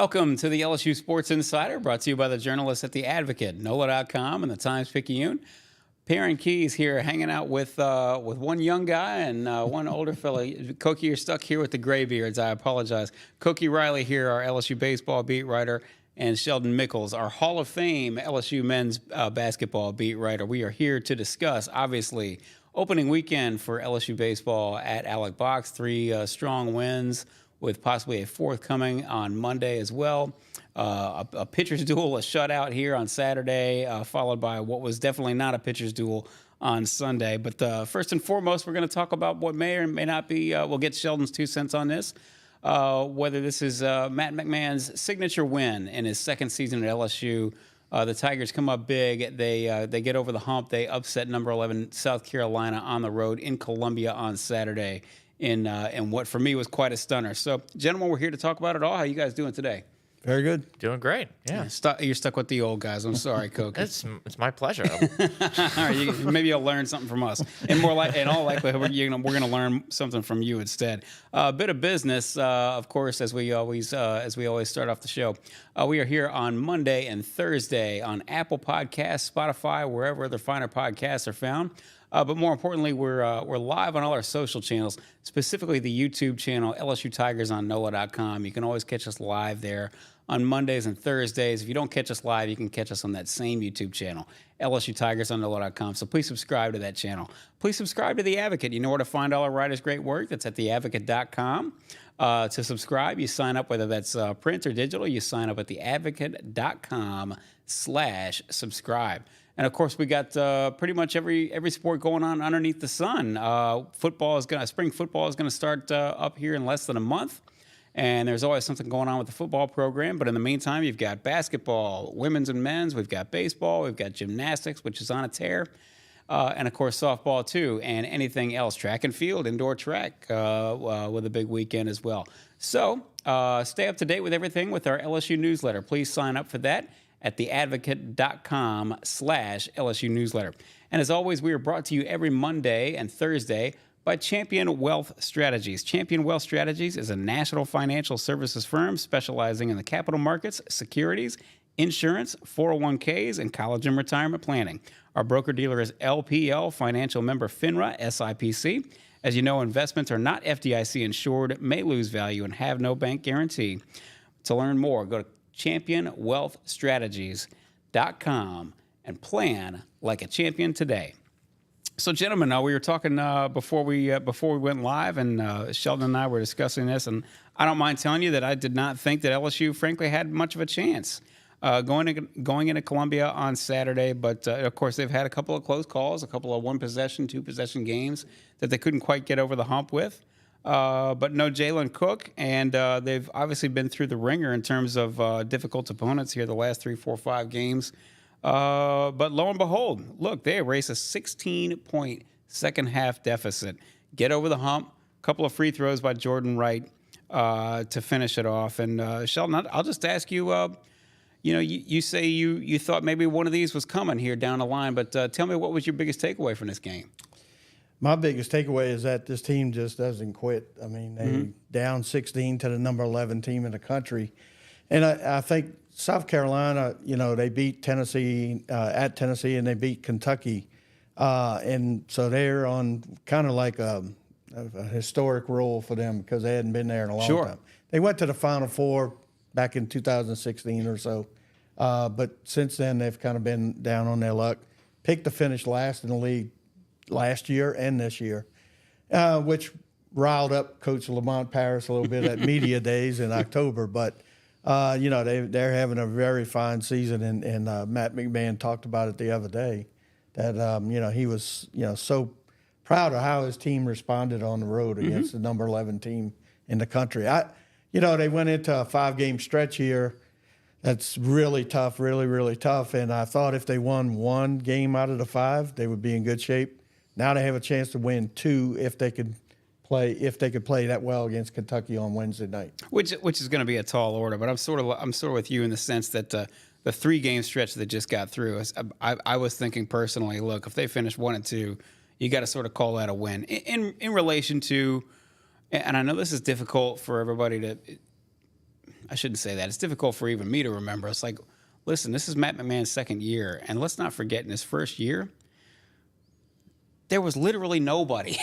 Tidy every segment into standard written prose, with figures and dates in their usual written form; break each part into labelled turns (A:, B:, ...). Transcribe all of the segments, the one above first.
A: Welcome to the LSU Sports Insider, brought to you by the journalists at The Advocate, NOLA.com, and the Times-Picayune. Perryn Keys here, hanging out with one young guy and one older fella. Koki, you're stuck here with the gray beards. I apologize. Koki Riley here, our LSU baseball beat writer, and Sheldon Mickles, our Hall of Fame LSU men's basketball beat writer. We are here to discuss, obviously, opening weekend for LSU baseball at Alec Box. 3 strong wins, with possibly a fourth coming on Monday as well. A pitcher's duel, a shutout here on Saturday, followed by what was definitely not a pitcher's duel on Sunday. But first and foremost, we're going to talk about what may or may not be, we'll get Sheldon's 2 cents on this, whether this is Matt McMahon's signature win in his second season at LSU. The Tigers come up big. They get over the hump. They upset number 11 South Carolina on the road in Columbia on Saturday in what for me was quite a stunner. So, gentlemen, we're here to talk about it all. How you guys doing today?
B: Very good.
C: Doing great. Yeah.
A: You're stuck with the old guys. I'm sorry, Koki.
C: It's my pleasure.
A: All right, maybe you'll learn something from us. And in all likelihood, we're going to learn something from you instead. A bit of business, of course, as we always start off the show. We are here on Monday and Thursday on Apple Podcasts, Spotify, wherever other finer podcasts are found. But more importantly, we're live on all our social channels, specifically the YouTube channel, LSU Tigers on NOLA.com. You can always catch us live there on Mondays and Thursdays. If you don't catch us live, you can catch us on that same YouTube channel, LSU Tigers on NOLA.com. So please subscribe to that channel. Please subscribe to The Advocate. You know where to find all our writers' great work. That's at theadvocate.com. To subscribe, you sign up, whether that's print or digital, you sign up at theadvocate.com/subscribe. And of course, we got pretty much every sport going on underneath the sun. Spring football is gonna start up here in less than a month, and there's always something going on with the football program. But in the meantime, you've got basketball, women's and men's. We've got baseball. We've got gymnastics, which is on a tear, and of course softball too, and anything else. Track and field, indoor track, with a big weekend as well. So stay up to date with everything with our LSU newsletter. Please sign up for that at theadvocate.com/LSU newsletter. And as always, we are brought to you every Monday and Thursday by Champion Wealth Strategies. Champion Wealth Strategies is a national financial services firm specializing in the capital markets, securities, insurance, 401ks, and college and retirement planning. Our broker-dealer is LPL, financial member FINRA, SIPC. As you know, investments are not FDIC insured, may lose value, and have no bank guarantee. To learn more, go to championwealthstrategies.com and plan like a champion today. So, gentlemen, we were talking before we went live, and Sheldon and I were discussing this, and I don't mind telling you that I did not think that LSU, frankly, had much of a chance going into Columbia on Saturday. But of course, they've had a couple of close calls, a couple of 1-possession, 2-possession games that they couldn't quite get over the hump with. But no Jalen Cook, and they've obviously been through the ringer in terms of difficult opponents here the last 3, 4, 5 games. But lo and behold, look, they erase a 16-point second-half deficit, get over the hump, a couple of free throws by Jordan Wright to finish it off. And Sheldon, I'll just ask you, you say you thought maybe one of these was coming here down the line, but tell me, what was your biggest takeaway from this game?
B: My biggest takeaway is that this team just doesn't quit. I mean, they down 16 to the number 11 team in the country. And I think South Carolina, they beat Tennessee at Tennessee, and they beat Kentucky. And so they're on kind of like a historic roll for them because they hadn't been there in a long time. They went to the Final Four back in 2016 or so. But since then, they've kind of been down on their luck. Picked to finish last in the league last year and this year, which riled up Coach Lamont Paris a little bit at media days in October. But, they're having a very fine season, and Matt McMahon talked about it the other day that, he was, so proud of how his team responded on the road against the number 11 team in the country. They went into a 5-game stretch here that's really tough, really, really tough. And I thought if they won 1 game out of the 5, they would be in good shape. Now they have a chance to win 2 if they could play that well against Kentucky on Wednesday night.
A: Which is going to be a tall order, but I'm sort of with you in the sense that the 3-game stretch that just got through. I was thinking personally, look, if they finish 1 and 2, you got to sort of call that a win. In relation to, and I know this is difficult for everybody to. I shouldn't say that. It's difficult for even me to remember. It's like, listen, this is Matt McMahon's second year, and let's not forget in his first year, there was literally nobody.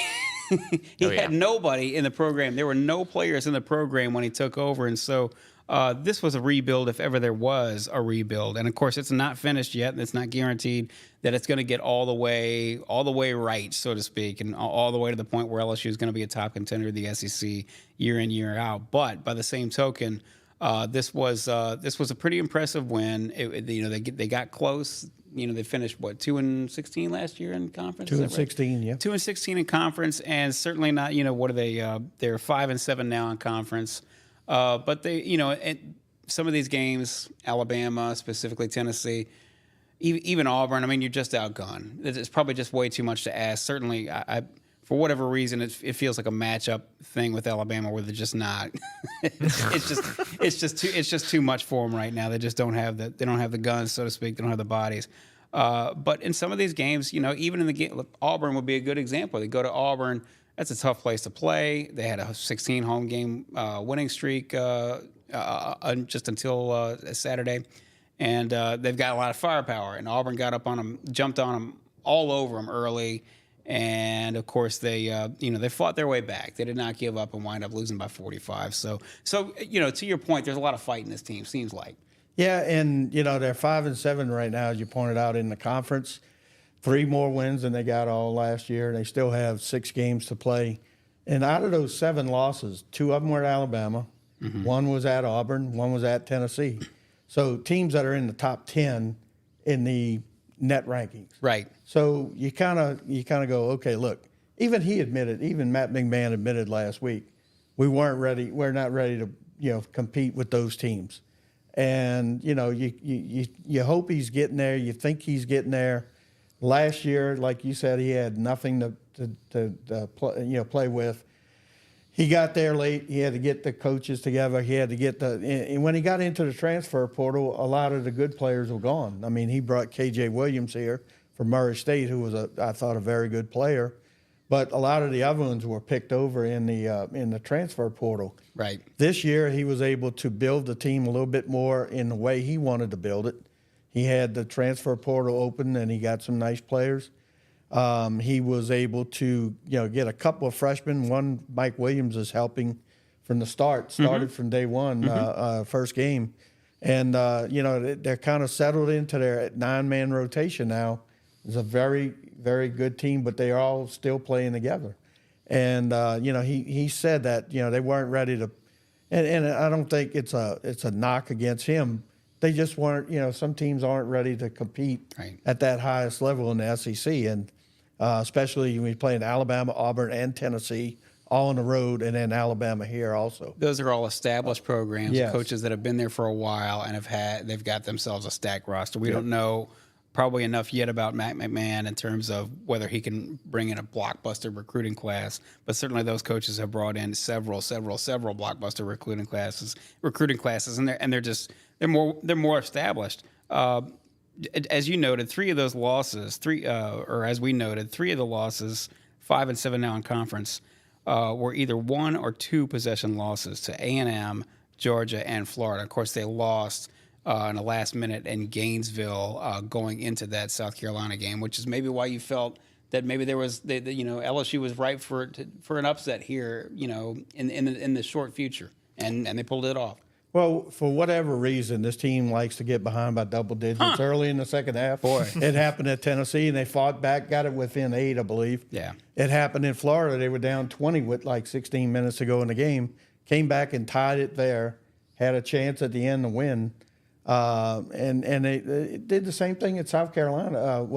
A: He had nobody in the program. There were no players in the program when he took over, and so this was a rebuild if ever there was a rebuild. And of course, it's not finished yet, and it's not guaranteed that it's going to get all the way right, so to speak, and all the way to the point where LSU is going to be a top contender of the SEC year in, year out. But by the same token, this was a pretty impressive win. They got close. They finished 2-16 last year in conference.
B: 2-16, yeah.
A: 2-16 in conference, and certainly not. What are they? They're 5-7 now in conference. But they, and some of these games, Alabama, specifically Tennessee, even Auburn. I mean, you're just outgunned. It's probably just way too much to ask. Certainly, I for whatever reason, it feels like a matchup thing with Alabama where they're just not. it's just too much for them right now. They just don't have the guns, so to speak. They don't have the bodies. But in some of these games, even in the game, Auburn would be a good example. They go to Auburn. That's a tough place to play. They had a 16 home game winning streak just until Saturday, and they've got a lot of firepower. And Auburn got up on them, jumped on them all over them early. And of course, they fought their way back. They did not give up and wind up losing by 45. So to your point, there's a lot of fight in this team. Seems like.
B: Yeah, and they're 5-7 right now, as you pointed out in the conference. 3 more wins than they got all last year. They still have 6 games to play, and out of those 7 losses, 2 of them were at Alabama, 1 was at Auburn, 1 was at Tennessee. So teams that are in the top 10 in the net rankings.
A: Right.
B: So you kind of go, okay, look, even Matt McMahon admitted last week, we're not ready to compete with those teams. And you hope he's getting there, you think he's getting there. Last year, like you said, he had nothing to play with. He got there late. He had to get the coaches together. He had to get and when he got into the transfer portal, a lot of the good players were gone. I mean, he brought KJ Williams here from Murray State, who was I thought a very good player, but a lot of the other ones were picked over in the transfer portal.
A: Right. This
B: year, he was able to build the team a little bit more in the way he wanted to build it. He had the transfer portal open, and he got some nice players. He was able to, get a couple of freshmen. One, Mike Williams, is helping from the start. Started from day one, first game, and they're kind of settled into their 9-man rotation now. It's a very, very good team, but they are all still playing together. And he said that they weren't ready to, and I don't think it's a knock against him. They just weren't, some teams aren't ready to compete at that highest level in the SEC. And especially when you're playing Alabama, Auburn, and Tennessee all on the road, and then Alabama here also.
A: Those are all established programs,
B: yes.
A: Coaches that have been there for a while and they've got themselves a stacked roster. We don't know probably enough yet about Matt McMahon in terms of whether he can bring in a blockbuster recruiting class, but certainly those coaches have brought in several blockbuster recruiting classes, and they're more established. As you noted, 3 of those losses, as we noted, 3 of the losses, 5-7 now in conference, were either 1 or 2 possession losses to A&M, Georgia, and Florida. Of course, they lost in the last minute in Gainesville going into that South Carolina game, which is maybe why you felt that maybe there was, LSU was ripe for an upset here, in the short future, and they pulled it off.
B: Well, for whatever reason, this team likes to get behind by double digits early in the second half. Boy, it happened at Tennessee, and they fought back, got it within 8, I believe.
A: Yeah.
B: It happened in Florida. They were down 20 with like 16 minutes to go in the game, came back and tied it there, had a chance at the end to win. And they did the same thing at South Carolina.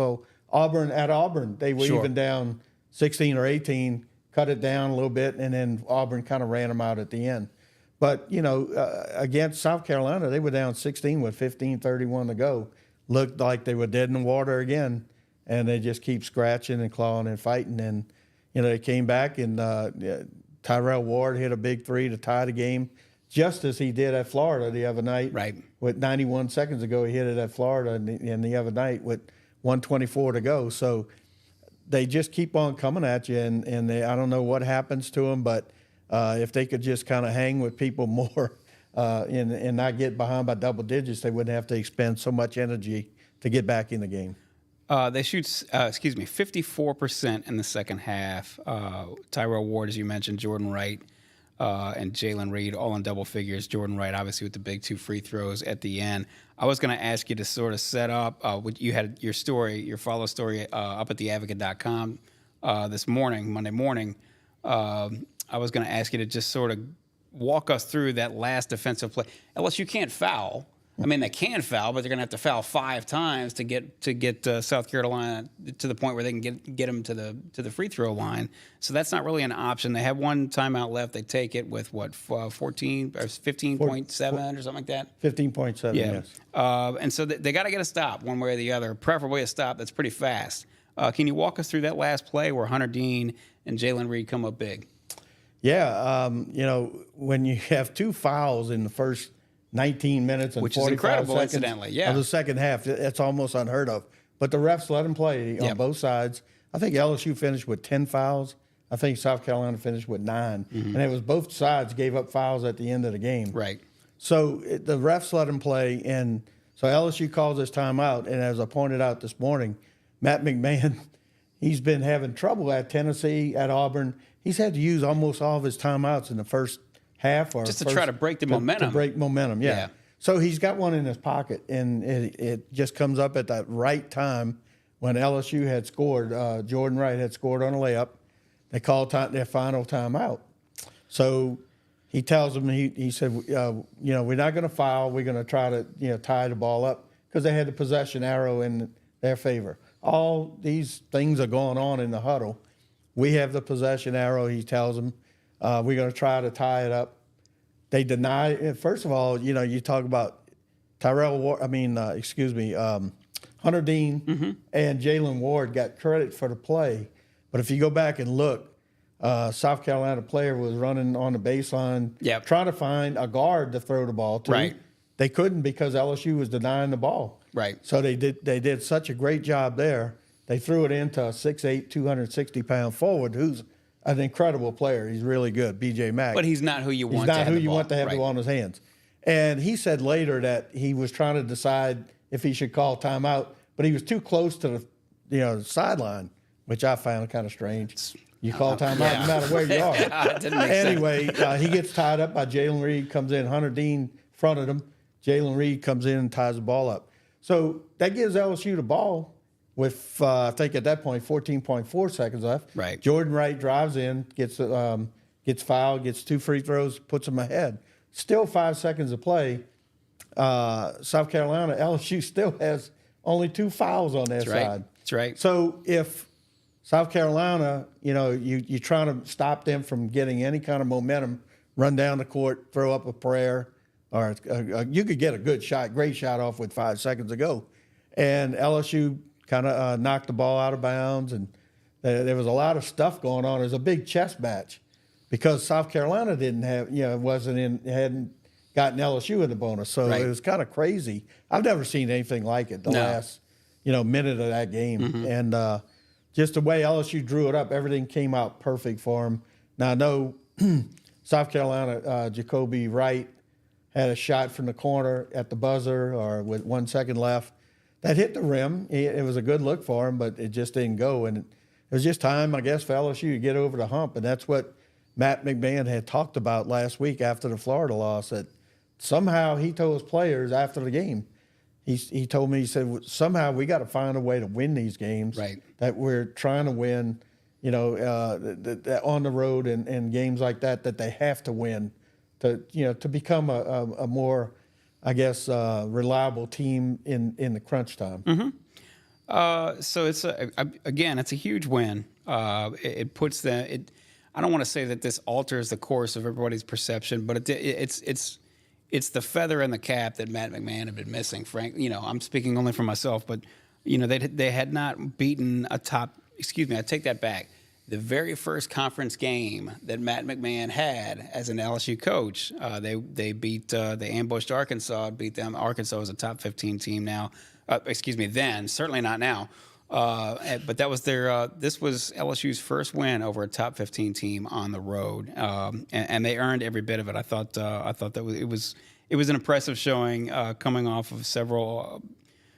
B: Auburn, they were even down 16 or 18, cut it down a little bit, and then Auburn kind of ran them out at the end. But, against South Carolina, they were down 16 with 15:31 to go. Looked like they were dead in the water again, and they just keep scratching and clawing and fighting. And, they came back, and Tyrell Ward hit a big 3 to tie the game, just as he did at Florida the other night.
A: Right.
B: With 91 seconds ago, he hit it at Florida, and the other night with 1:24 to go. So they just keep on coming at you, and I don't know what happens to them, but if they could just kind of hang with people more, and not get behind by double digits, they wouldn't have to expend so much energy to get back in the game.
A: They shoot, 54% in the second half. Tyrell Ward, as you mentioned, Jordan Wright, and Jalen Reed, all in double figures. Jordan Wright, obviously, with the big 2 free throws at the end. I was going to ask you to sort of set up you had your story, your follow story up at theadvocate.com this morning, Monday morning. I was going to ask you to just sort of walk us through that last defensive play. LSU can't foul. I mean, they can foul, but they're going to have to foul 5 times to get South Carolina to the point where they can get them to the free throw line. So that's not really an option. They have one timeout left. They take it with 14 or 15.7 or something like that.
B: 15.7.
A: Yeah.
B: Yes.
A: And so they got to get a stop one way or the other, preferably a stop that's pretty fast. Can you walk us through that last play where Hunter Dean and Jalen Reed come up big?
B: Yeah. When you have 2 fouls in the first 19 minutes and
A: Which is
B: 45
A: incredible,
B: seconds
A: incidentally, yeah.
B: of the second half, it's almost unheard of. But the refs let them play on both sides. I think LSU finished with 10 fouls. I think South Carolina finished with 9. And it was both sides gave up fouls at the end of the game.
A: Right.
B: So the refs let them play, and so LSU calls this timeout. And as I pointed out this morning, Matt McMahon, he's been having trouble at Tennessee, at Auburn. He's had to use almost all of his timeouts in the first half, or
A: Just to try to break the momentum.
B: To break momentum, yeah.
A: Yeah.
B: So he's got one in his pocket, and it just comes up at that right time when LSU had scored. Jordan Wright had scored on a layup. They called their final timeout. So he tells them, he said, we're not going to foul. We're going to try to tie the ball up, because they had the possession arrow in their favor. All these things are going on in the huddle. We have the possession arrow. He tells them, we're going to try to tie it up. They deny. First of all, you talk about Hunter Dean and Jalen Ward got credit for the play. But if you go back and look, South Carolina player was running on the baseline, trying to find a guard to throw the ball to.
A: Right.
B: They couldn't, because LSU was denying the ball.
A: Right.
B: So they did such a great job there. They threw it into a 6'8", 260-pound forward who's an incredible player. He's really good, B.J. Mack.
A: But he's not who you want.
B: He's not
A: to have
B: who
A: the
B: you
A: ball.
B: want to have
A: Right.
B: the ball in his hands. And he said later that he was trying to decide if he should call timeout, but he was too close to the sideline, which I found kind of strange. You call timeout no matter where you are.
A: It didn't make sense.
B: Anyway, he gets tied up by Jalen Reed, comes in. Hunter Dean fronted him. Jalen Reed comes in and ties the ball up. So that gives LSU the ball with, I think at that point, 14.4 seconds left.
A: Right.
B: Jordan Wright drives in, gets fouled, gets 2 free throws, puts them ahead. Still 5 seconds to play. South Carolina, LSU still has only 2 fouls on their side.
A: That's right.
B: So if South Carolina, you're trying to stop them from getting any kind of momentum, run down the court, throw up a prayer, or you could get a great shot off with 5 seconds to go. And LSU kind of knocked the ball out of bounds, and there was a lot of stuff going on. It was a big chess match, because South Carolina hadn't gotten LSU in the bonus. So
A: Right.
B: it was kind of crazy. I've never seen anything like it, the last, minute of that game. And just the way LSU drew it up, everything came out perfect for them. Now, I know South Carolina, Jacoby Wright had a shot from the corner at the buzzer, or with 1 second left. That hit the rim. It was a good look for him, but it just didn't go. And it was just time, I guess, for LSU to get over the hump. And that's what Matt McMahon had talked about last week after the Florida loss, that somehow he told his players after the game, he told me, he said, somehow we got to find a way to win these games.
A: Right.
B: That we're trying to win, on the road and games like that they have to win to become a more, I guess, reliable team in the crunch time.
A: So it's a huge win. It puts I don't want to say that this alters the course of everybody's perception, but it's the feather in the cap that Matt McMahon had been missing. Frank, I'm speaking only for myself, but they had not beaten a top. Excuse me, I take that back. The very first conference game that Matt McMahon had as an LSU coach, they ambushed Arkansas, beat them. Arkansas was a top 15 team now. Then, certainly not now. But that was their. This was LSU's first win over a top 15 team on the road, and they earned every bit of it. I thought that it was an impressive showing, coming off of several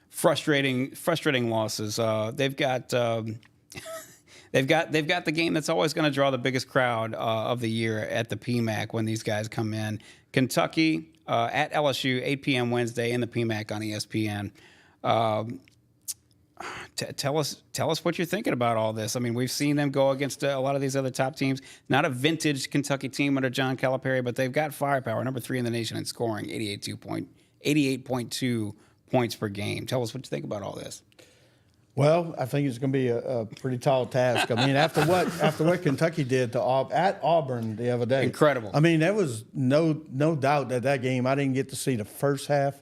A: frustrating losses. They've got the game that's always going to draw the biggest crowd of the year at the PMAC when these guys come in. Kentucky at LSU, 8 p.m. Wednesday in the PMAC on ESPN. Tell us what you're thinking about all this. I mean, we've seen them go against a lot of these other top teams. Not a vintage Kentucky team under John Calipari, but they've got firepower. Number 3 in the nation in scoring, 88.2 points per game. Tell us what you think about all this.
B: Well, I think it's going to be a pretty tall task. I mean, after what Kentucky did to at Auburn the other day,
A: incredible.
B: I mean, there was no doubt that game. I didn't get to see the first half.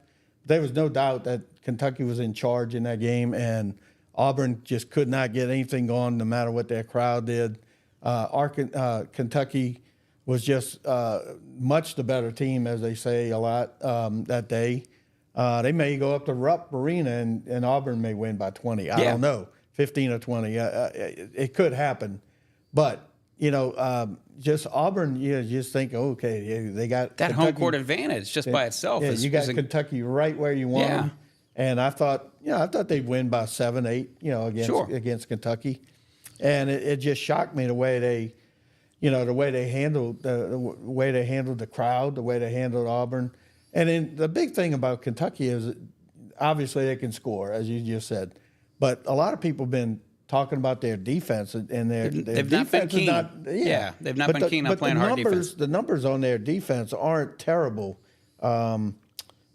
B: There was no doubt that Kentucky was in charge in that game, and Auburn just could not get anything going, no matter what their crowd did. Kentucky was just much the better team, as they say a lot that day. They may go up to Rupp Arena and Auburn may win by 20. I don't know, 15 or 20. It could happen. But, just Auburn, just think, okay, they got
A: that
B: Kentucky,
A: home court advantage just by itself.
B: Yeah, you got Kentucky right where you want them. And I thought they'd win by 7, 8, against Kentucky. And it just shocked me the way they handled the crowd, the way they handled Auburn. And then the big thing about Kentucky is obviously they can score, as you just said. But a lot of people have been talking about their defense, and their
A: they've
B: defense
A: not been keen.
B: is not.
A: Yeah, they've not been keen on playing hard defense.
B: The numbers on their defense aren't terrible.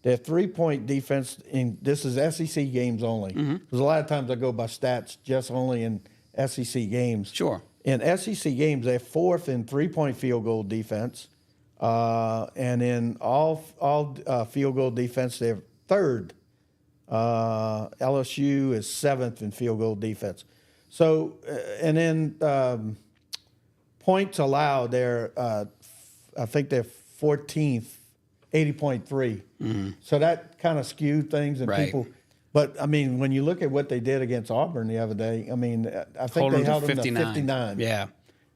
B: Their 3-point defense, this is SEC games only. Because a lot of times I go by stats just only in SEC games.
A: Sure.
B: In SEC games, they're 4th in 3-point field goal defense. And in all field goal defense, they're 3rd. LSU is 7th in field goal defense. So, and then points allowed, I think they're 14th, 80.3. So that kind of skewed things and people. But, I mean, when you look at what they did against Auburn the other day, I mean, I think they held them to 59.
A: Yeah.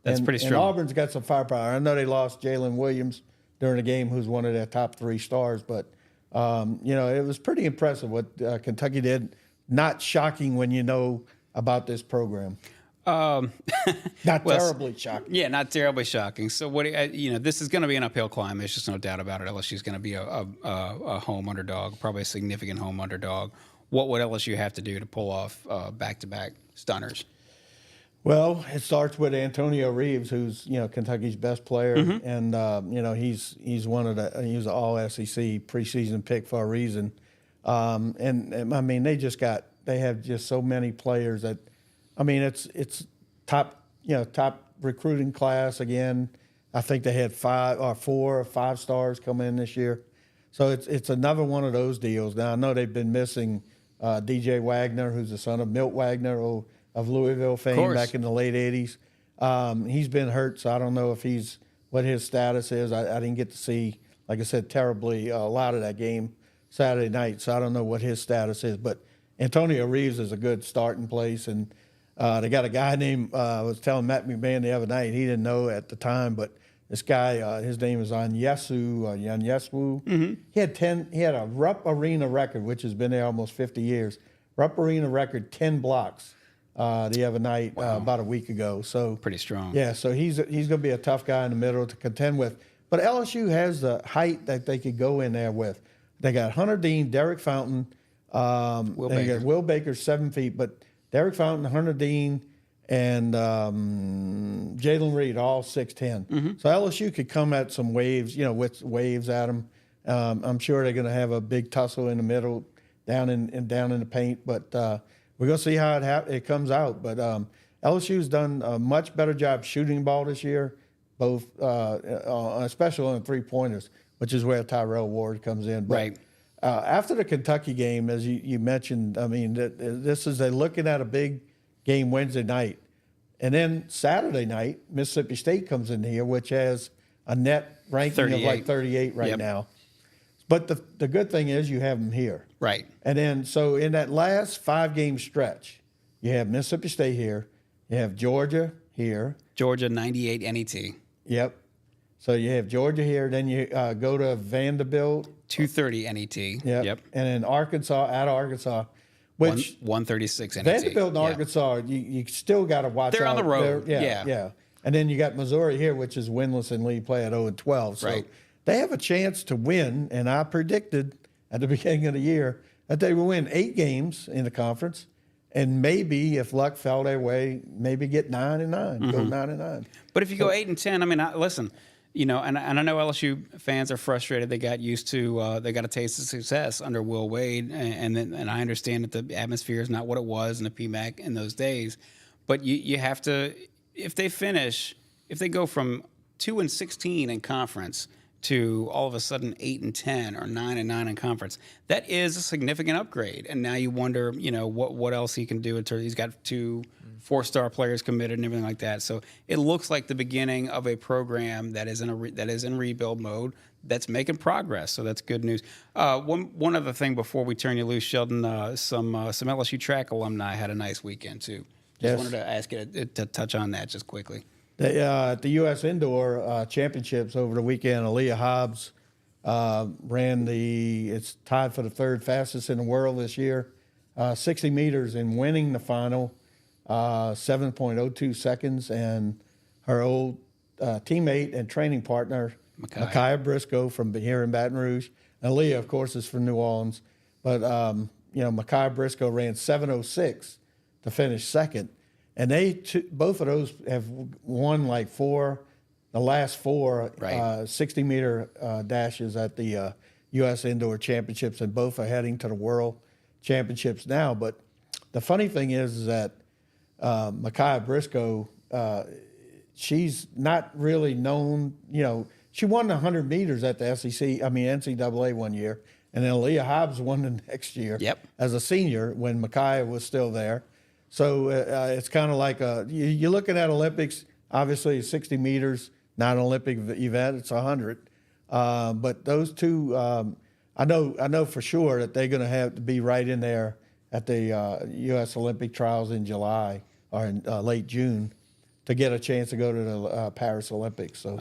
A: That's pretty strong.
B: And Auburn's got some firepower. I know they lost Jalen Williams during the game, who's one of their top 3 stars, but it was pretty impressive what Kentucky did. Not shocking when you know about this program. Not terribly shocking.
A: Yeah, not terribly shocking. So this is going to be an uphill climb. There's just no doubt about it. LSU is going to be a home underdog, probably a significant home underdog. What would LSU have to do to pull off back-to-back stunners?
B: Well, it starts with Antonio Reeves, who's Kentucky's best player, and he's he was an All-SEC preseason pick for a reason. And I mean they have just so many players that, I mean it's top recruiting class again. I think they had 4 or 5 stars coming in this year, so it's another one of those deals. Now I know they've been missing DJ Wagner, who's the son of Milt Wagner of Louisville fame back in the late 80s. He's been hurt, so I don't know if what his status is. I didn't get to see, like I said, terribly a lot of that game Saturday night, so I don't know what his status is. But Antonio Reeves is a good starting place, and they got a guy named, I was telling Matt McMahon the other night, he didn't know at the time, but this guy, his name is Onyesu. He had a Rupp Arena record, which has been there almost 50 years. Rupp Arena record, 10 blocks. The other night, about a week ago. So
A: pretty strong.
B: Yeah, so he's going to be a tough guy in the middle to contend with. But LSU has the height that they could go in there with. They got Hunter Dean, Derek Fountain, Will Baker, 7 feet, but Derek Fountain, Hunter Dean, and Jalen Reed, all 6'10". So LSU could come at some waves, with waves at them. I'm sure they're going to have a big tussle in the middle, down in the paint, but. We're going to see how it comes out. But LSU's done a much better job shooting the ball this year, both especially on the 3-pointers, which is where Tyrell Ward comes in. But, after the Kentucky game, as you mentioned, I mean, this is they're looking at a big game Wednesday night. And then Saturday night, Mississippi State comes in here, which has a net ranking 38. Of like 38 right now. But the good thing is you have them here.
A: Right.
B: And then, so in that last 5-game stretch, You have Mississippi State here. You have Georgia here.
A: Georgia 98 NET.
B: Yep. So you have Georgia here. Then you go to Vanderbilt.
A: 230 NET.
B: Yep. And then Arkansas, out of Arkansas, which
A: 136 NET.
B: Vanderbilt and
A: Yeah.
B: Arkansas, you still got to watch
A: They're
B: out.
A: on the road.
B: Yeah. And then you got Missouri here, which is winless and lead play at 0-12. So
A: Right.
B: they have a chance to win. And I predicted at the beginning of the year that they would win 8 games in the conference. And maybe, if luck fell their way, maybe get 9-9, go 9-9.
A: But if you go 8-10, I mean, listen, you know, and I know LSU fans are frustrated. They got used to, they got a taste of success under Will Wade, and I understand that the atmosphere is not what it was in the PMAC in those days. But you have to, if they go from 2-16 in conference to all of a sudden 8-10 or 9-9 in conference, that is a significant upgrade. And now you wonder, you know, what else he can do. He's got 2 4-star players committed and everything like that. So it looks like the beginning of a program that is in rebuild mode, that's making progress. So that's good news. One other thing before we turn you loose, Sheldon, some LSU track alumni had a nice weekend too. Just wanted to ask you to touch on that just quickly.
B: At the U.S. Indoor Championships over the weekend, Aaliyah Hobbs it's tied for the 3rd fastest in the world this year, 60 meters, and winning the final, 7.02 seconds. And her old teammate and training partner, Micaiah Briscoe from here in Baton Rouge. And Aaliyah, of course, is from New Orleans. But, Micaiah Briscoe ran 7.06 to finish 2nd. And both of those have won like the last 4 60-meter dashes at the U.S. Indoor Championships, and both are heading to the World Championships now. But the funny thing is that Micaiah Briscoe, she's not really known. You know, she won the 100 meters at the NCAA one year, and then Aaliyah Hobbs won the next year as a senior when Micaiah was still there. So it's kind of like you're looking at Olympics. Obviously, 60 meters, not an Olympic event; it's 100. But those two, I know for sure that they're going to have to be right in there at the U.S. Olympic trials in July or in late June to get a chance to go to the Paris Olympics. So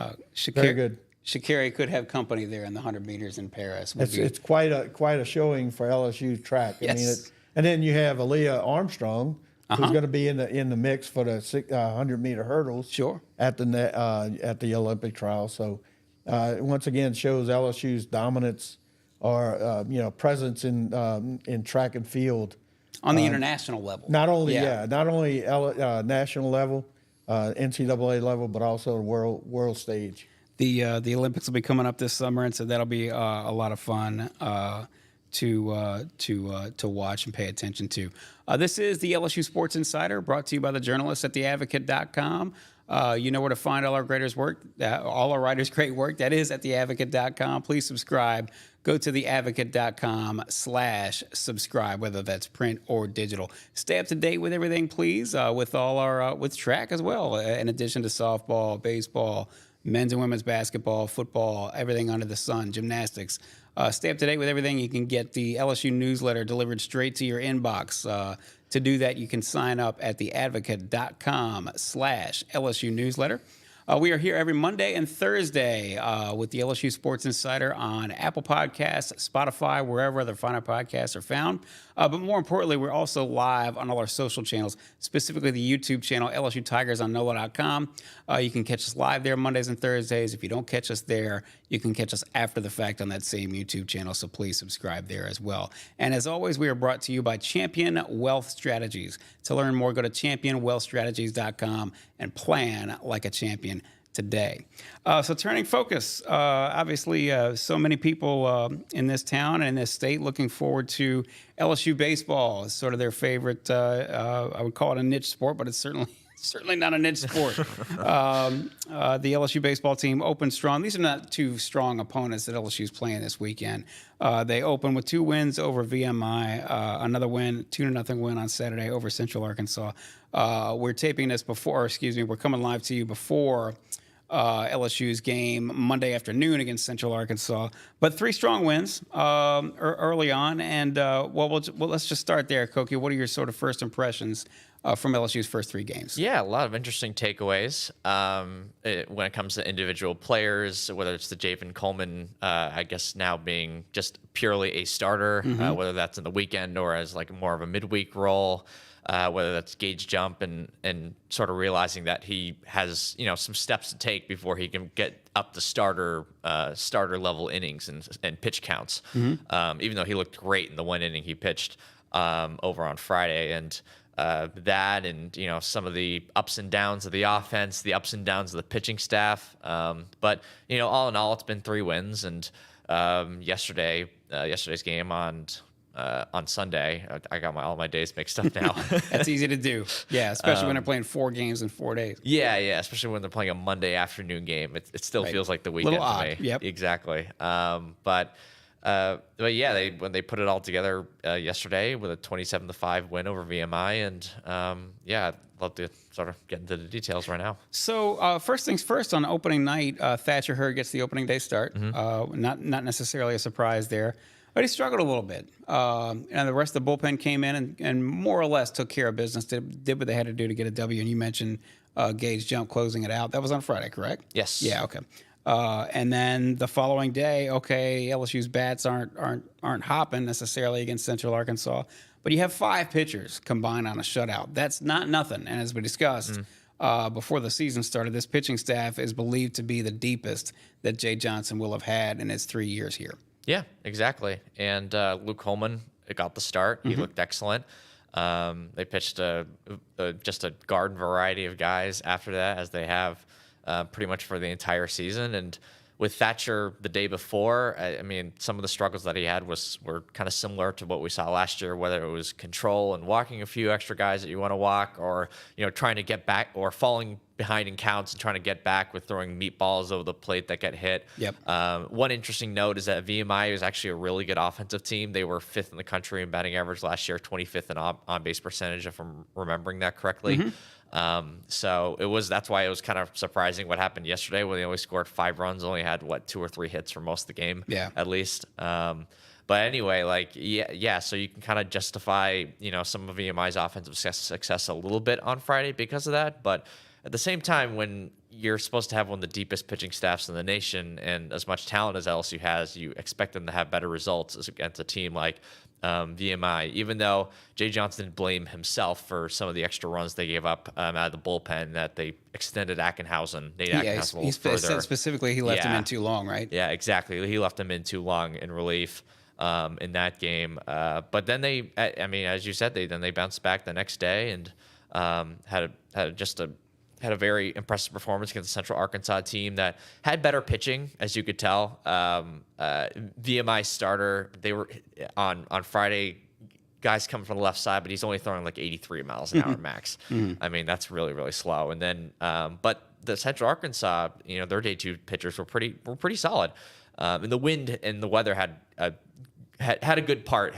B: very good.
A: Sha'Carri could have company there in the 100 meters in Paris.
B: It's quite a showing for LSU track.
A: Yes.
B: I mean, and then you have Aaliyah Armstrong, who's going to be in the mix for the 100-meter hurdles.
A: Sure.
B: At the Olympic trial. So once again shows LSU's dominance or presence in track and field
A: on the international level.
B: Not only national level, NCAA level, but also the world stage.
A: The Olympics will be coming up this summer, and so that'll be a lot of fun to watch and pay attention to. This is the LSU Sports Insider, brought to you by the journalists at theadvocate.com. You know where to find all our writers' great work. That is at theadvocate.com. Please subscribe. Go to theadvocate.com/subscribe, whether that's print or digital. Stay up to date with everything, please, with all our with track as well, in addition to softball, baseball, men's and women's basketball, football, everything under the sun, gymnastics. Stay up to date with everything. You can get the LSU newsletter delivered straight to your inbox. To do that, you can sign up at theadvocate.com/LSU newsletter. We are here every Monday and Thursday with the LSU Sports Insider on Apple Podcasts, Spotify, wherever other finer podcasts are found. But more importantly, we're also live on all our social channels, specifically the YouTube channel, LSU Tigers on NOLA.com. You can catch us live there Mondays and Thursdays. If you don't catch us there, you can catch us after the fact on that same YouTube channel, so please subscribe there as well. And as always, we are brought to you by Champion Wealth Strategies. To learn more, go to championwealthstrategies.com and plan like a champion today. So turning focus, obviously so many people in this town and in this state looking forward to LSU baseball. It's sort of their favorite, I would call it a niche sport, but it's certainly not a niche sport. The LSU baseball team opened strong. These are not two strong opponents that LSU's playing this weekend. They opened with 2 wins over VMI, another win, 2-0 win on Saturday over Central Arkansas. We're taping this we're coming live to you before LSU's game Monday afternoon against Central Arkansas. But 3 strong wins early on. And, let's just start there, Koki. What are your sort of first impressions from LSU's first 3 games.
C: Yeah, a lot of interesting takeaways when it comes to individual players, whether it's the Jalen Coleman, I guess now being just purely a starter, whether that's in the weekend or as like more of a midweek role, whether that's Gage Jump and sort of realizing that he has, some steps to take before he can get up to starter level innings and pitch counts. Even though he looked great in the 1 inning he pitched over on Friday, and that and some of the ups and downs of the offense, the ups and downs of the pitching staff, but all in all, it's been 3 wins. And yesterday's game on Sunday, I got all my days mixed up now.
A: That's easy to do. Yeah, especially when they're playing 4 games in 4 days.
C: Yeah, especially when they're playing a Monday afternoon game. It still feels like the weekend to me.
A: Yep.
C: Exactly. But yeah, when they put it all together yesterday with a 27-5 win over VMI, and I'd love to sort of get into the details right now.
A: So first things first, on opening night, Thatcher Hurd gets the opening day start. Not necessarily a surprise there, but he struggled a little bit. And the rest of the bullpen came in and more or less took care of business, did what they had to do to get a W. And you mentioned Gage Jump closing it out. That was on Friday, correct?
C: Yes.
A: Yeah. Okay. And then the following day, LSU's bats aren't hopping necessarily against Central Arkansas, but you have 5 pitchers combined on a shutout. That's not nothing. And as we discussed before the season started, this pitching staff is believed to be the deepest that Jay Johnson will have had in his 3 years here.
C: Yeah, exactly. And Luke Coleman got the start. He looked excellent. They pitched just a garden variety of guys after that, as they have pretty much for the entire season. And with Thatcher the day before, I mean, some of the struggles that he had were kind of similar to what we saw last year, whether it was control and walking a few extra guys that you want to walk, or trying to get back, or falling behind in counts and trying to get back with throwing meatballs over the plate that get hit.
A: Yep.
C: One interesting note is that VMI was actually a really good offensive team. They were 5th in the country in batting average last year, 25th in on-base percentage, if I'm remembering that correctly. So that's why it was kind of surprising what happened yesterday, where they only scored 5 runs, only had 2 or 3 hits for most of the game, at least. But anyway, so you can kind of justify, some of VMI's offensive success a little bit on Friday because of that. But at the same time, when you're supposed to have one of the deepest pitching staffs in the nation and as much talent as LSU has, you expect them to have better results against a team like VMI, even though Jay Johnson didn't blame himself for some of the extra runs they gave up out of the bullpen, that they extended Nate Ackenhausen a little further.
A: Specifically, he left him in too long, right?
C: Yeah, exactly. He left him in too long in relief in that game. But then as you said, they bounced back the next day and had a very impressive performance against the Central Arkansas team that had better pitching, as you could tell. VMI starter, they were on Friday, guys coming from the left side, but he's only throwing 83 miles an hour max. I mean, that's really, really slow. And then, but the Central Arkansas, their day 2 pitchers were pretty solid. And the wind and the weather had a big part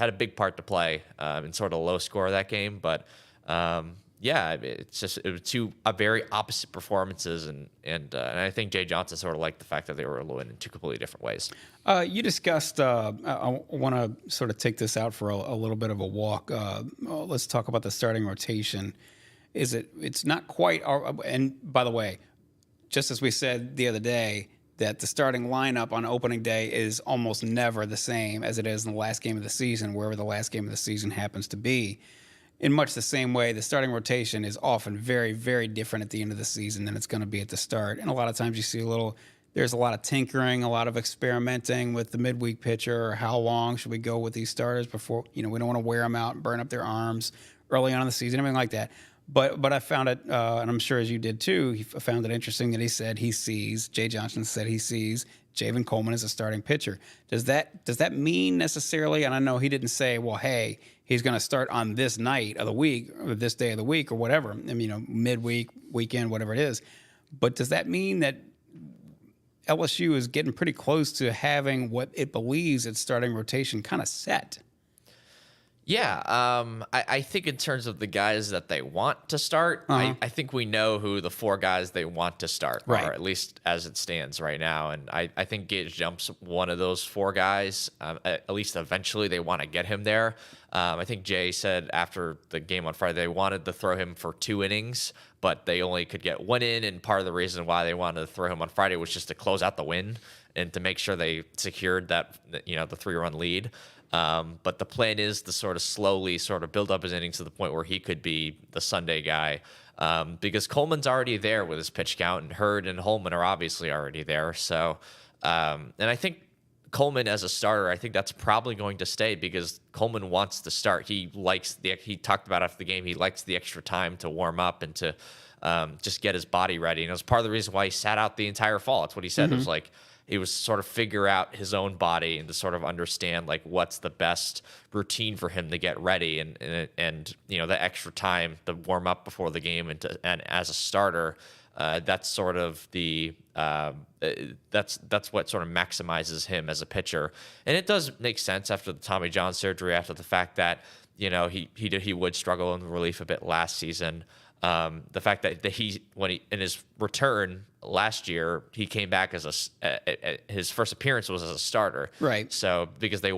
C: to play in sort of the low score of that game. But it was 2 very opposite performances, and I think Jay Johnson sort of liked the fact that they were in 2 completely different ways.
A: You discussed. I want to sort of take this out for a little bit of a walk. Let's talk about the starting rotation. It's not quite. And by the way, just as we said the other day, that the starting lineup on opening day is almost never the same as it is in the last game of the season, wherever the last game of the season happens to be. In much the same way, the starting rotation is often very, very different at the end of the season than it's going to be at the start. And a lot of times you see there's a lot of tinkering, a lot of experimenting with the midweek pitcher, or how long should we go with these starters before, we don't want to wear them out and burn up their arms early on in the season, everything like that. But I found it, and I'm sure as you did too, he found it interesting that Jay Johnson said he sees Jalen Coleman as a starting pitcher. Does that mean necessarily, and I know he didn't say, well, hey, he's going to start on this night of the week or this day of the week or whatever, I mean, midweek, weekend, whatever it is. But does that mean that LSU is getting pretty close to having what it believes its starting rotation kind of set?
C: Yeah, I think in terms of the guys that they want to start, I think we know who the 4 guys they want to start
A: Right.
C: are, at least as it stands right now. And I think Gage Jump's one of those 4 guys. At least eventually they want to get him there. I think Jay said after the game on Friday they wanted to throw him for 2 innings, but they only could get 1 in. And part of the reason why they wanted to throw him on Friday was just to close out the win and to make sure they secured that, the 3-run lead. But the plan is to sort of slowly sort of build up his innings to the point where he could be the Sunday guy. Because Coleman's already there with his pitch count, and Hurd and Holman are obviously already there. So, and I think Coleman as a starter, I think that's probably going to stay because Coleman wants to start. He talked about after the game, he likes the extra time to warm up and to just get his body ready. And it was part of the reason why he sat out the entire fall. That's what he said. It was like, he was sort of figure out his own body and to sort of understand like what's the best routine for him to get ready and the extra time to warm up before the game and as a starter, that's sort of the that's what sort of maximizes him as a pitcher. And it does make sense after the Tommy John surgery, after the fact that he would struggle in relief a bit last season. The fact that in his return last year, he came back as his first appearance was as a starter.
A: Right.
C: So because they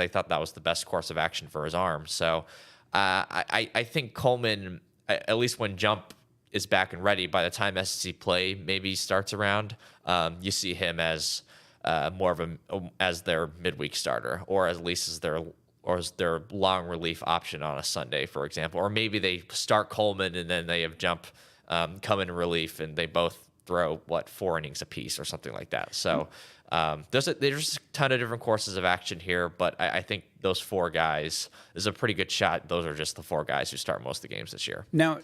C: thought that was the best course of action for his arm. So I think Coleman, at least when Jump is back and ready, by the time SEC play maybe starts around, you see him as more of as their midweek starter, or at least as their long relief option on a Sunday, for example. Or maybe they start Coleman and then they have Jump come in relief and they both throw 4 innings apiece or something like that. So there's a ton of different courses of action here, but I think those 4 guys is a pretty good shot. Those are just the 4 guys who start most of the games this year.
A: Now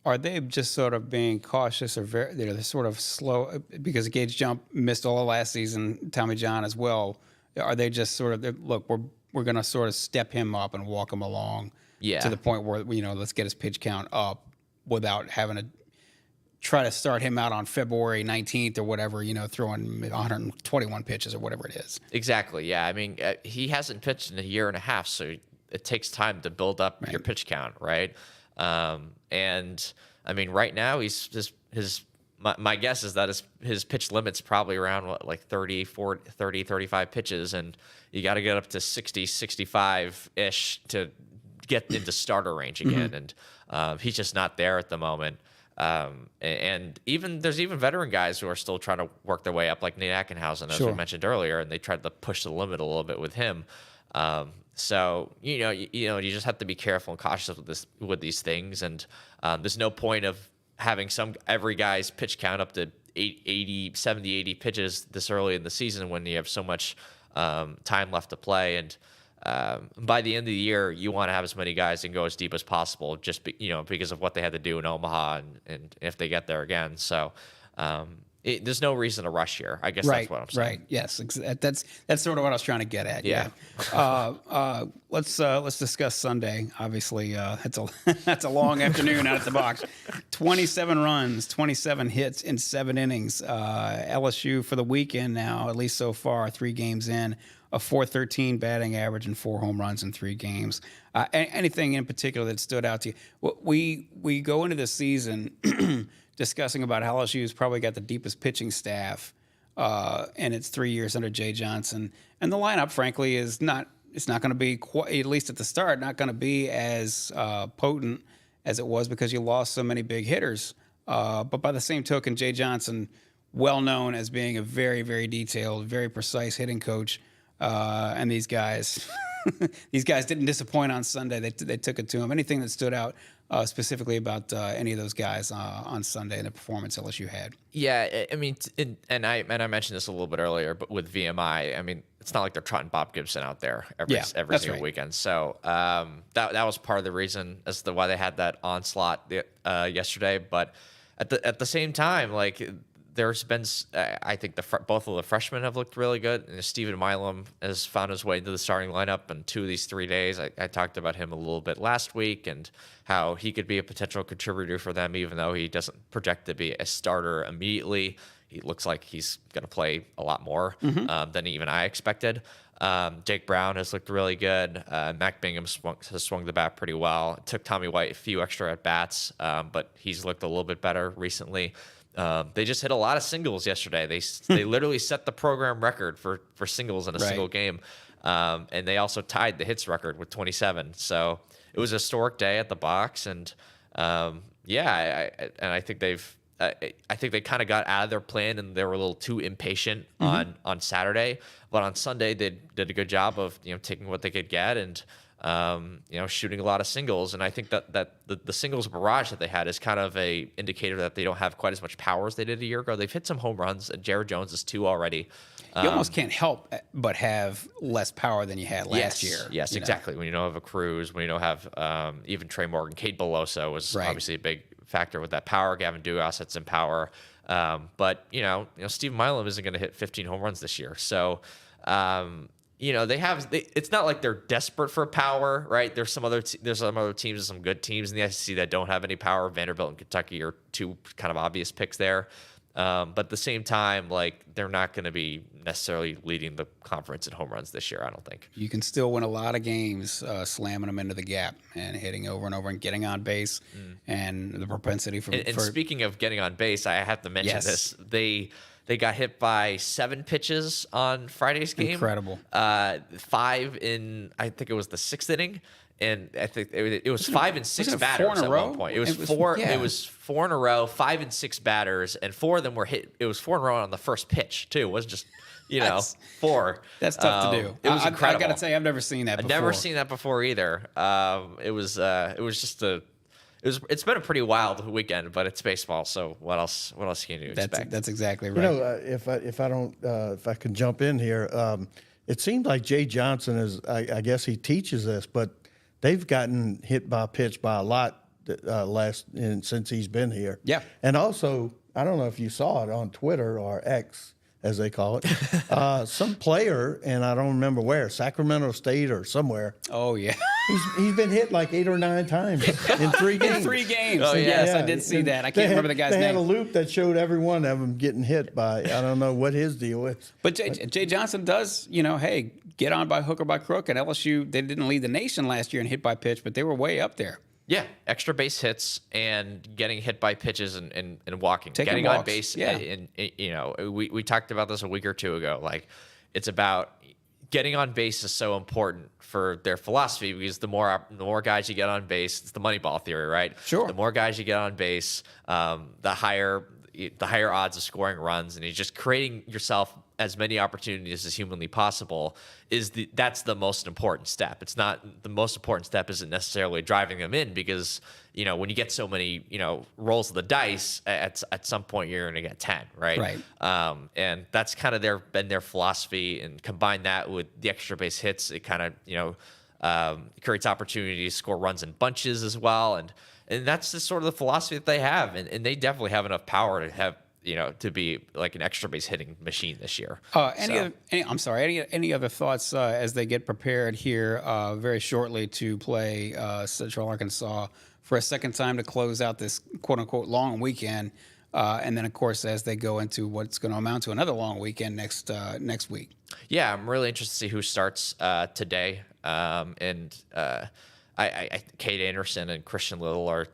A: are they just sort of being cautious or they're sort of slow because Gage Jump missed all of last season, Tommy John as well? Are they just sort of look, we're going to sort of step him up and walk him along to the point where let's get his pitch count up without having to try to start him out on February 19th or whatever, throwing 121 pitches or whatever it is.
C: Exactly. Yeah. I mean, he hasn't pitched in a year and a half, so it takes time to build up your pitch count, right? And I mean, right now my guess is that his pitch limit's probably around 30, 35 pitches, and you got to get up to 60, 65 ish to get into starter range again. And he's just not there at the moment. And there's even veteran guys who are still trying to work their way up, like Nate Ackenhausen, as we mentioned earlier, and they tried to push the limit a little bit with him. So you just have to be careful and cautious with these things, and there's no point of having every guy's pitch count up to 70, 80 pitches this early in the season when you have so much time left to play. And by the end of the year, you want to have as many guys and go as deep as possible, just because of what they had to do in Omaha and if they get there again. So there's no reason to rush here. I guess that's what I'm saying.
A: Right. Yes. That's sort of what I was trying to get at.
C: Yeah.
A: Let's discuss Sunday. Obviously, that's a long afternoon out at the box. 27 runs, 27 hits in 7 innings. LSU for the weekend now, at least so far, 3 games in, a .413 batting average and 4 home runs in 3 games. Anything in particular that stood out to you? We go into the season discussing about how LSU's probably got the deepest pitching staff in its 3 years under Jay Johnson. And the lineup, frankly, it's not going to be, at least at the start, not going to be as potent as it was because you lost so many big hitters. But by the same token, Jay Johnson, well known as being a very, very detailed, very precise hitting coach. And these guys didn't disappoint on Sunday. They took it to him. Anything that stood out specifically about any of those guys on Sunday and the performance LSU had?
C: Yeah, I mean, and I mentioned this a little bit earlier, but with VMI, I mean, it's not like they're trotting Bob Gibson out there every single weekend. So that was part of the reason as to why they had that onslaught yesterday. But at the same time, like, there's been, I think both of the freshmen have looked really good. And Stephen Milam has found his way into the starting lineup in 2 of these 3 days. I talked about him a little bit last week and how he could be a potential contributor for them, even though he doesn't project to be a starter immediately. He looks like he's going to play a lot more than even I expected. Jake Brown has looked really good. Mac Bingham has swung the bat pretty well. It took Tommy White a few extra at bats, but he's looked a little bit better recently. They just hit a lot of singles yesterday. They literally set the program record for singles in a single game, and they also tied the hits record with 27. So it was a historic day at the box, and I think they've. I think they kind of got out of their plan and they were a little too impatient on Saturday, but on Sunday they did a good job of taking what they could get and shooting a lot of singles. And I think that the singles barrage that they had is kind of a indicator that they don't have quite as much power as they did a year ago. They've hit some home runs, and Jared Jones is 2 already.
A: You almost can't help but have less power than you had last year.
C: Yes, exactly. When you don't have a Cruz, when you don't have even Trey Morgan, Cade Beloso was obviously a big factor with that power. Gavin Dugas had some power, but Steve Milam isn't going to hit 15 home runs this year. So it's not like they're desperate for power, right? There's some other teams and some good teams in the SEC that don't have any power. Vanderbilt and Kentucky are 2 kind of obvious picks there. But at the same time, they're not going to be necessarily leading the conference in home runs this year, I don't think.
A: You can still win a lot of games slamming them into the gap and hitting over and over and getting on base, and the propensity for...
C: And speaking of getting on base, I have to mention this. They got hit by 7 pitches on Friday's game.
A: Incredible.
C: 5 in, I think it was the 6th inning. And I think it was 5 and 6 batters at one point. It was 4. It was 4 in a row, 5 and 6 batters, and 4 of them were hit. It was 4 in a row on the first pitch too. It wasn't just 4.
A: That's tough to do.
C: It was incredible.
A: I got to say, I've never seen that before.
C: I've never seen that before either. It was just it's been a pretty wild weekend, but it's baseball. So what else can you expect?
A: That's exactly right.
B: If I can jump in here, it seems like Jay Johnson is. I guess he teaches this, but they've gotten hit by pitch by a lot since he's been here.
A: Yeah.
B: And also, I don't know if you saw it on Twitter or X, as they call it. Some player, and I don't remember where, Sacramento State or somewhere.
A: Oh, yeah.
B: He's been hit like 8 or 9 times in 3 games.
A: In 3 games.
C: Oh,
A: yes, I did see that. I can't remember the guy's name.
B: They had a loop that showed every one of them getting hit by, I don't know what his deal is.
A: But Jay Johnson does, hey, get on by hook or by crook. And LSU, they didn't lead the nation last year in hit by pitch, but they were way up there.
C: Yeah, extra base hits and getting hit by pitches and walking.
A: Taking
C: getting
A: walks.
C: On base.
A: Yeah.
C: And we talked about this a week or 2 ago. It's about getting on base is so important for their philosophy because the more guys you get on base, it's the Moneyball theory, right?
A: Sure.
C: The more guys you get on base, the higher odds of scoring runs, and you're just creating yourself as many opportunities as humanly possible. That's the most important step. It's not the most important step isn't necessarily driving them in because when you get so many rolls of the dice at some point you're going to get 10, right?
A: Right.
C: And that's kind of been their philosophy, and combine that with the extra base hits, it kind of creates opportunities to score runs in bunches as well, and that's just sort of the philosophy that they have, and they definitely have enough power to have to be like an extra base hitting machine this year.
A: Any other thoughts as they get prepared here very shortly to play Central Arkansas for a second time to close out this quote unquote long weekend, and then of course as they go into what's going to amount to another long weekend next week.
C: Yeah, I'm really interested to see who starts today, and Cade Anderson and Christian Little are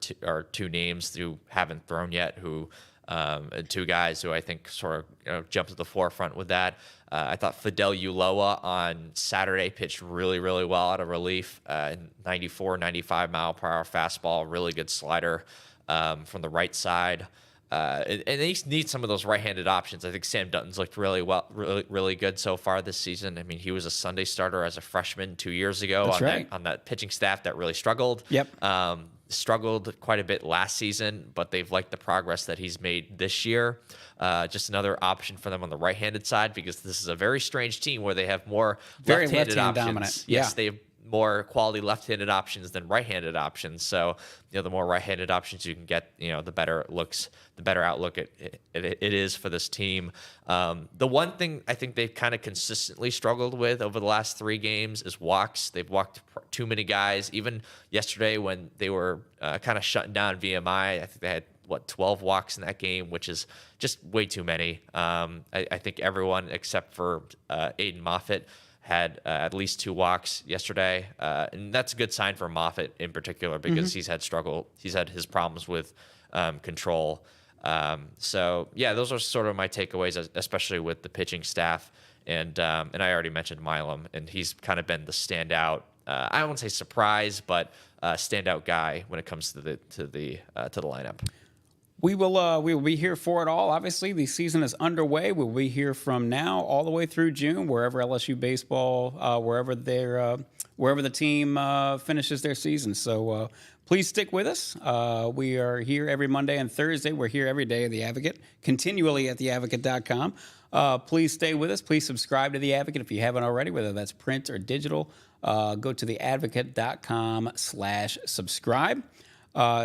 C: 2 names who haven't thrown yet, who 2 guys who I think sort of jumped to the forefront with that. I thought Fidel Ulloa on Saturday pitched really, really well out of relief. 94, 95 mile per hour fastball, really good slider from the right side. And they need some of those right-handed options. I think Sam Dutton's looked really well, really good so far this season. I mean, he was a Sunday starter as a freshman 2 years ago on that pitching staff that really struggled.
A: Yep.
C: Struggled quite a bit last season, but they've liked the progress that he's made this year. Just another option for them on the right-handed side because this is a very strange team where they have more
A: very
C: left-handed options.
A: Dominant.
C: Yes, they have more quality left-handed options than right-handed options. So, the more right-handed options you can get, the better outlook it is for this team. The one thing I think they've kind of consistently struggled with over the last 3 games is walks. They've walked too many guys. Even yesterday when they were kind of shutting down VMI, I think they had 12 walks in that game, which is just way too many. I think everyone except for Aiden Moffitt had at least 2 walks yesterday, and that's a good sign for Moffitt in particular because he's had his problems with control. So yeah, those are sort of my takeaways, especially with the pitching staff. And I already mentioned Milam, and he's kind of been the standout. I won't say surprise, but standout guy when it comes to the lineup.
A: We will be here for it all. Obviously, the season is underway. We'll be here from now all the way through June, wherever LSU baseball, wherever the team finishes their season. So please stick with us. We are here every Monday and Thursday. We're here every day at The Advocate, continually at theadvocate.com. Please stay with us. Please subscribe to The Advocate if you haven't already, whether that's print or digital. Go to theadvocate.com/subscribe.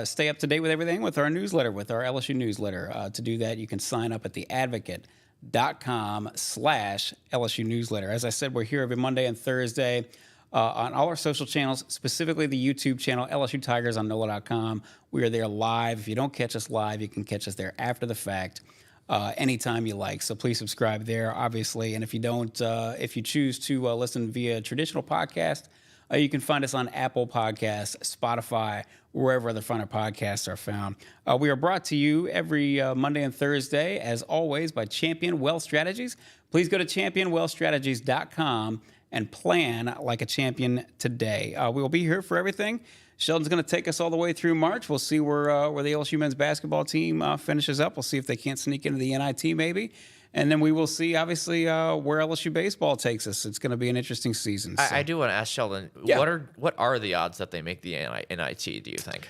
A: Stay up to date with everything with our newsletter, with our LSU newsletter. To do that, you can sign up at theadvocate.com/LSU newsletter. As I said, we're here every Monday and Thursday on all our social channels, specifically the YouTube channel, LSU Tigers on NOLA.com. We are there live. If you don't catch us live, you can catch us there after the fact. Anytime you like. So please subscribe there, obviously. And if you don't, if you choose to listen via traditional podcast, you can find us on Apple Podcasts, Spotify, wherever other finer podcasts are found. We are brought to you every Monday and Thursday, as always, by Champion Wealth Strategies. Please go to championwealthstrategies.com and plan like a champion today. We will be here for everything. Sheldon's going to take us all the way through March. We'll see where the LSU men's basketball team finishes up. We'll see if they can't sneak into the NIT maybe. And then we will see, obviously, where LSU baseball takes us. It's going to be an interesting season. So.
C: I do want to ask Sheldon, what are the odds that they make the NIT, do you think?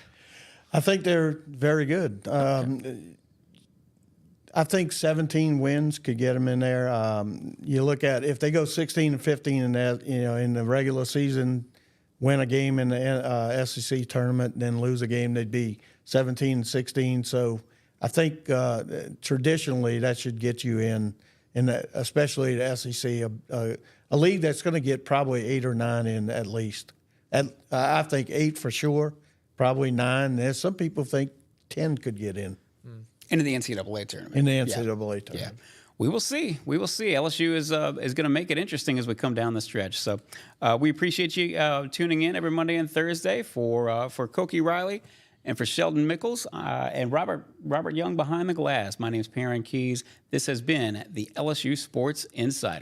B: I think they're very good. I think 17 wins could get them in there. You look at if they go 16-15 in that, in the regular season, win a game in the SEC tournament, then lose a game, they'd be 17-16. So I think traditionally that should get you in especially the SEC, a league that's going to get probably 8 or 9 in at least. I think 8 for sure, probably 9. There's some people think 10 could get in.
A: Into the NCAA tournament.
B: In the NCAA tournament.
A: Yeah. We will see. We will see. LSU is going to make it interesting as we come down the stretch. So we appreciate you tuning in every Monday and Thursday for Koki Riley and for Sheldon Mickles and Robert Young behind the glass. My name is Perryn Keys. This has been the LSU Sports Insider.